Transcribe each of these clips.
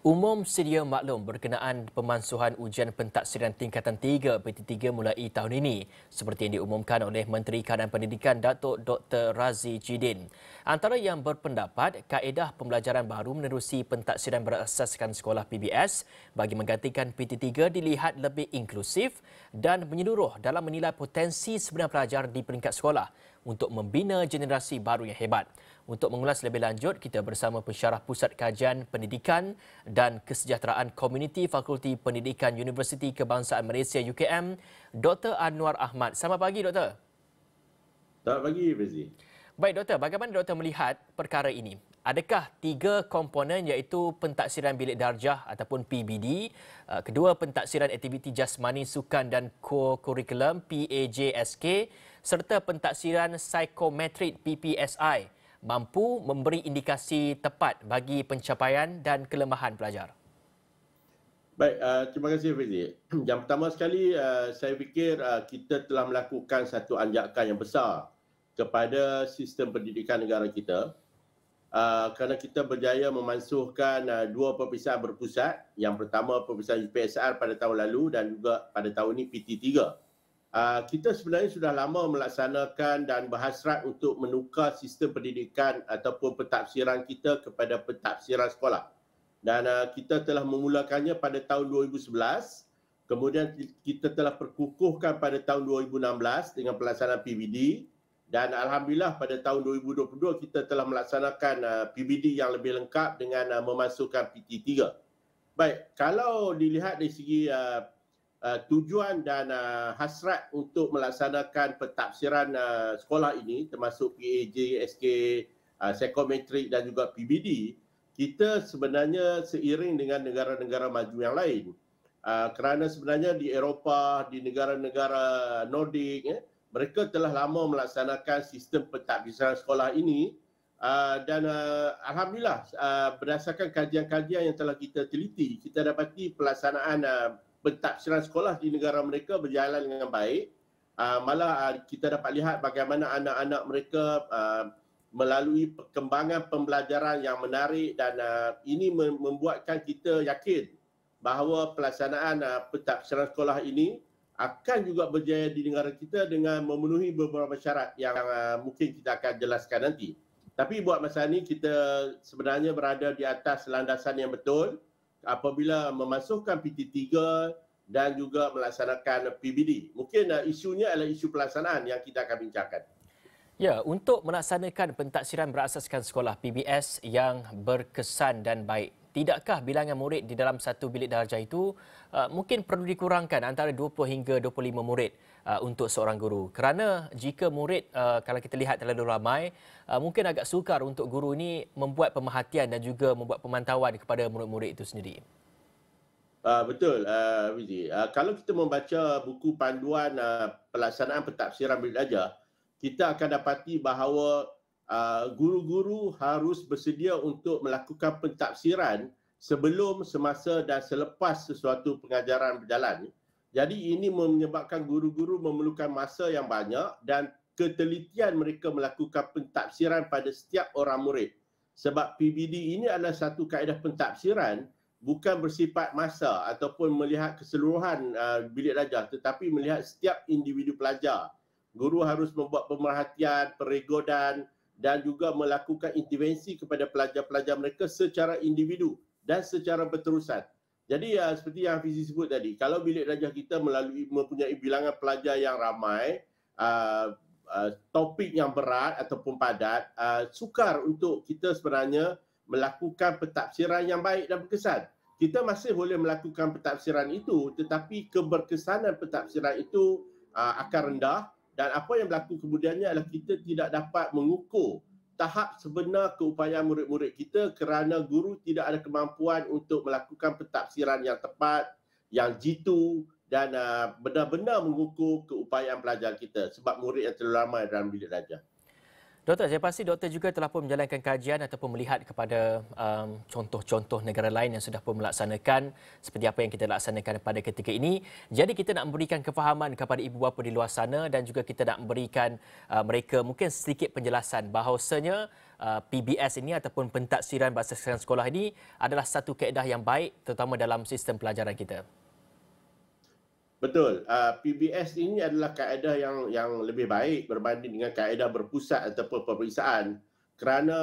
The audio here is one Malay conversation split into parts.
Umum sedia maklum berkenaan pemansuhan ujian pentaksiran tingkatan 3 PT3 mulai tahun ini seperti yang diumumkan oleh Menteri Kanan Pendidikan Datuk Dr. Razi Jidin. Antara yang berpendapat kaedah pembelajaran baru menerusi pentaksiran berasaskan sekolah PBS bagi menggantikan PT3 dilihat lebih inklusif dan menyeluruh dalam menilai potensi sebenar pelajar di peringkat sekolah untuk membina generasi baru yang hebat. Untuk mengulas lebih lanjut, kita bersama Pensyarah Pusat Kajian Pendidikan dan Kesejahteraan Komuniti Fakulti Pendidikan Universiti Kebangsaan Malaysia UKM, Dr. Anwar Ahmad. Selamat pagi, Doktor. Selamat pagi, Fizi. Baik, Doktor. Bagaimana Doktor melihat perkara ini? Adakah tiga komponen iaitu pentaksiran bilik darjah ataupun PBD, kedua pentaksiran aktiviti jasmani, sukan dan co-curriculum PAJSK serta pentaksiran psikometrik PPSI mampu memberi indikasi tepat bagi pencapaian dan kelemahan pelajar? Baik, terima kasih Fizi. Yang pertama sekali, saya fikir kita telah melakukan satu anjakan yang besar kepada sistem pendidikan negara kita kerana kita berjaya memansuhkan dua peperiksaan berpusat. Yang pertama peperiksaan UPSR pada tahun lalu dan juga pada tahun ini PT3. Kita sebenarnya sudah lama melaksanakan dan berhasrat untuk menukar sistem pendidikan ataupun pentafsiran kita kepada pentafsiran sekolah. Dan kita telah memulakannya pada tahun 2011. Kemudian kita telah perkukuhkan pada tahun 2016 dengan pelaksanaan PBD. Dan Alhamdulillah pada tahun 2022 kita telah melaksanakan PBD yang lebih lengkap dengan memasukkan PT3. Baik, kalau dilihat dari segi tujuan dan hasrat untuk melaksanakan pentafsiran sekolah ini termasuk PAJ, SK, psikometrik dan juga PBD, kita sebenarnya seiring dengan negara-negara maju yang lain. Kerana sebenarnya di Eropah, di negara-negara Nordik, mereka telah lama melaksanakan sistem pentadbiran sekolah ini dan Alhamdulillah berdasarkan kajian-kajian yang telah kita teliti, kita dapati pelaksanaan pentadbiran sekolah di negara mereka berjalan dengan baik. Malah kita dapat lihat bagaimana anak-anak mereka melalui perkembangan pembelajaran yang menarik dan ini membuatkan kita yakin bahawa pelaksanaan pentadbiran sekolah ini akan juga berjaya di negara kita dengan memenuhi beberapa syarat yang mungkin kita akan jelaskan nanti. Tapi buat masa ini kita sebenarnya berada di atas landasan yang betul apabila memasukkan PT3 dan juga melaksanakan PBD. Mungkin isunya adalah isu pelaksanaan yang kita akan bincangkan. Ya, untuk melaksanakan pentaksiran berasaskan sekolah PBS yang berkesan dan baik, tidakkah bilangan murid di dalam satu bilik darjah itu mungkin perlu dikurangkan antara 20 hingga 25 murid untuk seorang guru? Kerana jika murid kalau kita lihat terlalu ramai, mungkin agak sukar untuk guru ini membuat pemerhatian dan juga membuat pemantauan kepada murid-murid itu sendiri. Betul, Wizi. Kalau kita membaca buku panduan pelaksanaan pentafsiran bilik darjah, kita akan dapati bahawa guru-guru harus bersedia untuk melakukan pentafsiran sebelum, semasa dan selepas sesuatu pengajaran berjalan. Jadi ini menyebabkan guru-guru memerlukan masa yang banyak dan ketelitian mereka melakukan pentafsiran pada setiap orang murid. Sebab PBD ini adalah satu kaedah pentafsiran bukan bersifat masa ataupun melihat keseluruhan bilik darjah tetapi melihat setiap individu pelajar. Guru harus membuat pemerhatian, peregodan dan juga melakukan intervensi kepada pelajar-pelajar mereka secara individu dan secara berterusan. Jadi seperti yang Fizi sebut tadi, kalau bilik darjah kita mempunyai bilangan pelajar yang ramai, topik yang berat ataupun padat, sukar untuk kita sebenarnya melakukan pentafsiran yang baik dan berkesan. Kita masih boleh melakukan pentafsiran itu tetapi keberkesanan pentafsiran itu akan rendah. Dan apa yang berlaku kemudiannya adalah kita tidak dapat mengukur tahap sebenar keupayaan murid-murid kita kerana guru tidak ada kemampuan untuk melakukan pentafsiran yang tepat, yang jitu dan benar-benar mengukur keupayaan pelajar kita sebab murid yang terlalu ramai dalam bilik darjah. Doktor, saya pasti doktor juga telah pun menjalankan kajian ataupun melihat kepada contoh-contoh negara lain yang sudah pun melaksanakan seperti apa yang kita laksanakan pada ketika ini. Jadi kita nak memberikan kefahaman kepada ibu bapa di luar sana dan juga kita nak memberikan mereka mungkin sedikit penjelasan bahawasanya PBS ini ataupun pentaksiran berdasarkan sekolah ini adalah satu kaedah yang baik terutama dalam sistem pelajaran kita. Betul. PBS ini adalah kaedah yang lebih baik berbanding dengan kaedah berpusat ataupun peperiksaan. Kerana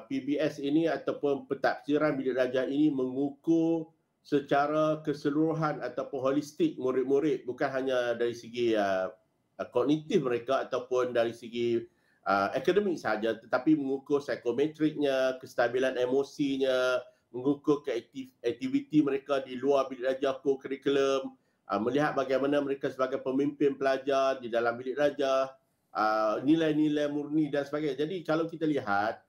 PBS ini ataupun pentafsiran bilik darjah ini mengukur secara keseluruhan ataupun holistik murid-murid, bukan hanya dari segi kognitif mereka ataupun dari segi akademik sahaja, tetapi mengukur psikometriknya, kestabilan emosinya, mengukur aktiviti mereka di luar bilik darjah, co-curriculum, melihat bagaimana mereka sebagai pemimpin pelajar di dalam bilik darjah, nilai-nilai murni dan sebagainya. Jadi kalau kita lihat,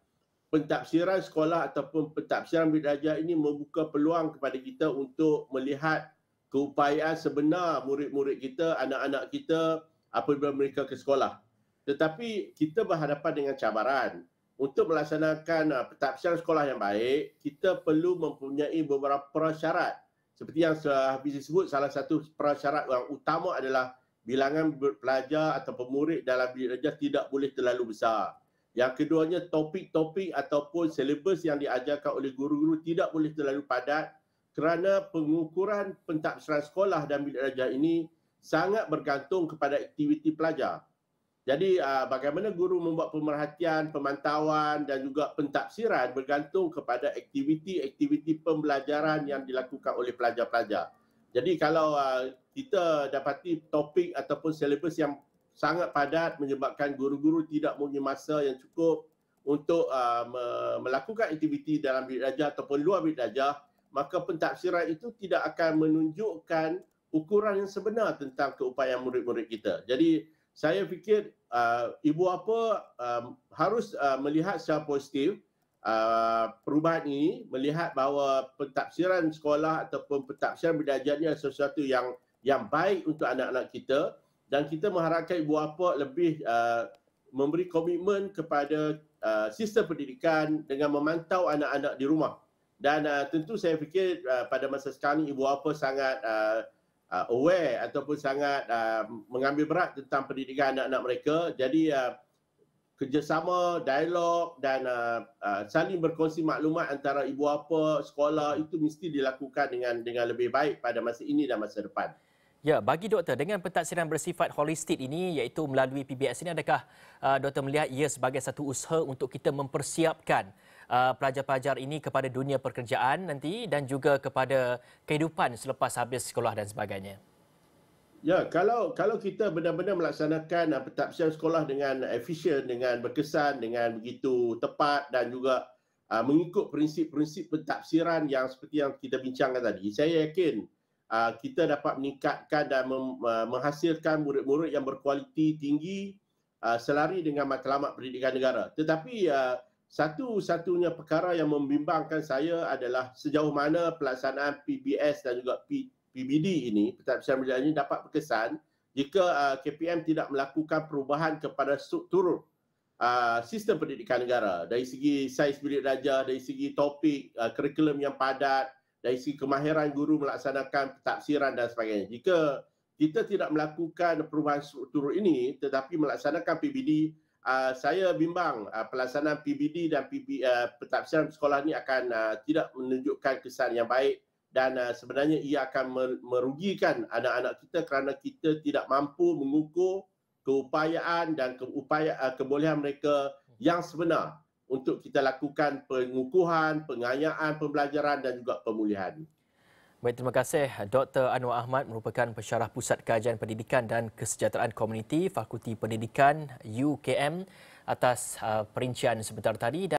pentafsiran sekolah ataupun pentafsiran bilik darjah ini membuka peluang kepada kita untuk melihat keupayaan sebenar murid-murid kita, anak-anak kita apabila mereka ke sekolah. Tetapi kita berhadapan dengan cabaran. Untuk melaksanakan pentafsiran sekolah yang baik, kita perlu mempunyai beberapa prasyarat. Seperti yang habis disebut, salah satu prasyarat yang utama adalah bilangan pelajar atau pemurid dalam bilik darjah tidak boleh terlalu besar. Yang keduanya, topik-topik ataupun silibus yang diajarkan oleh guru-guru tidak boleh terlalu padat kerana pengukuran pentafsiran sekolah dan bilik darjah ini sangat bergantung kepada aktiviti pelajar. Jadi bagaimana guru membuat pemerhatian, pemantauan dan juga pentafsiran bergantung kepada aktiviti-aktiviti pembelajaran yang dilakukan oleh pelajar-pelajar. Jadi kalau kita dapati topik ataupun silibus yang sangat padat menyebabkan guru-guru tidak mempunyai masa yang cukup untuk melakukan aktiviti dalam bilik darjah ataupun luar bilik darjah, maka pentafsiran itu tidak akan menunjukkan ukuran yang sebenar tentang keupayaan murid-murid kita. Jadi saya fikir ibu bapa harus melihat secara positif perubahan ini, melihat bahawa pentafsiran sekolah ataupun pentafsiran bilik darjah ini adalah sesuatu yang baik untuk anak-anak kita, dan kita mengharapkan ibu bapa lebih memberi komitmen kepada sistem pendidikan dengan memantau anak-anak di rumah. Dan tentu saya fikir pada masa sekarang ibu bapa sangat aware ataupun sangat mengambil berat tentang pendidikan anak-anak mereka. Jadi kerjasama, dialog dan saling berkongsi maklumat antara ibu bapa, sekolah itu mesti dilakukan dengan lebih baik pada masa ini dan masa depan. Ya, bagi doktor, dengan pentafsiran bersifat holistik ini iaitu melalui PBS ini, adakah doktor melihat ia sebagai satu usaha untuk kita mempersiapkan pelajar-pelajar ini kepada dunia pekerjaan nanti dan juga kepada kehidupan selepas habis sekolah dan sebagainya? Ya, kalau kita benar-benar melaksanakan pentafsiran sekolah dengan efisien, dengan berkesan, dengan begitu tepat dan juga mengikut prinsip-prinsip pentafsiran yang seperti yang kita bincangkan tadi, saya yakin kita dapat meningkatkan dan menghasilkan murid-murid yang berkualiti tinggi selari dengan matlamat pendidikan negara. Tetapi satu-satunya perkara yang membimbangkan saya adalah sejauh mana pelaksanaan PBS dan juga PBD ini, pentafsiran bilik darjah ini dapat berkesan jika KPM tidak melakukan perubahan kepada struktur sistem pendidikan negara dari segi saiz bilik darjah, dari segi topik, kurikulum yang padat, dari segi kemahiran guru melaksanakan pentafsiran dan sebagainya. Jika kita tidak melakukan perubahan struktur ini tetapi melaksanakan PBD, saya bimbang pelaksanaan PBD dan pentafsiran sekolah ini akan tidak menunjukkan kesan yang baik dan sebenarnya ia akan merugikan anak-anak kita kerana kita tidak mampu mengukur keupayaan dan kebolehan mereka yang sebenar untuk kita lakukan pengukuhan, pengayaan pembelajaran dan juga pemulihan. Baik, terima kasih Dr. Anwar Ahmad, merupakan pensyarah Pusat Kajian Pendidikan dan Kesejahteraan Komuniti Fakulti Pendidikan UKM, atas perincian sebentar tadi.